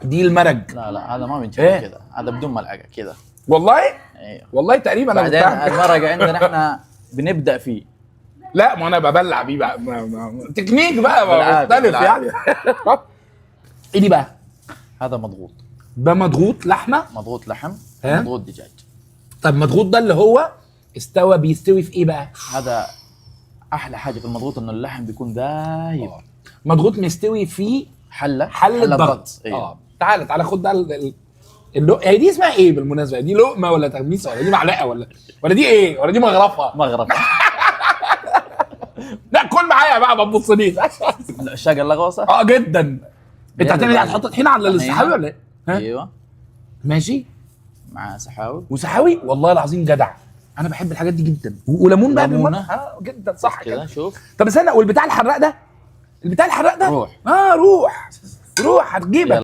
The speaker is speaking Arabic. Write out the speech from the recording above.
دي المرق. لا هذا ما بنشوف إيه؟ كذا، هذا بدون ملعقه كذا. والله ايوه والله تقريبا انا بعدين المرق عندنا احنا بنبدا فيه. لا ما انا ببلع بيه بقى تكنيك بقى بالعادة، مختلف يعني. ايه دي بقى؟ هذا مضغوط. ده مضغوط لحمه. مضغوط لحم، ها؟ مضغوط دجاج. طب مضغوط ده اللي هو بيستوي في ايه بقى؟ هذا احلى حاجه في المضغوط انه اللحم بيكون دايب. مضغوط مستوي في حلة ضغط. ايوه تعالى خد ده هي دي اسمها ايه بالمناسبه؟ دي لقمه ولا تغميسه ولا دي معلقه ولا دي ايه ولا دي مغرفه؟ مغرفه. لا كل معايا بقى ما تبصليش. عشاق اللغوصه. جدا. انت هتعمل ايه؟ هتحط طحينه على السحاوي ولا ايه؟ ايوه ماشي مع سحاوي وسحاوي. والله العظيم جدع، انا بحب الحاجات دي جدا. وليمون بقى ليمونة. جدا صح كذا كده. شوف. طب استنى، والبتاع الحراق ده روح روح هتجيبك.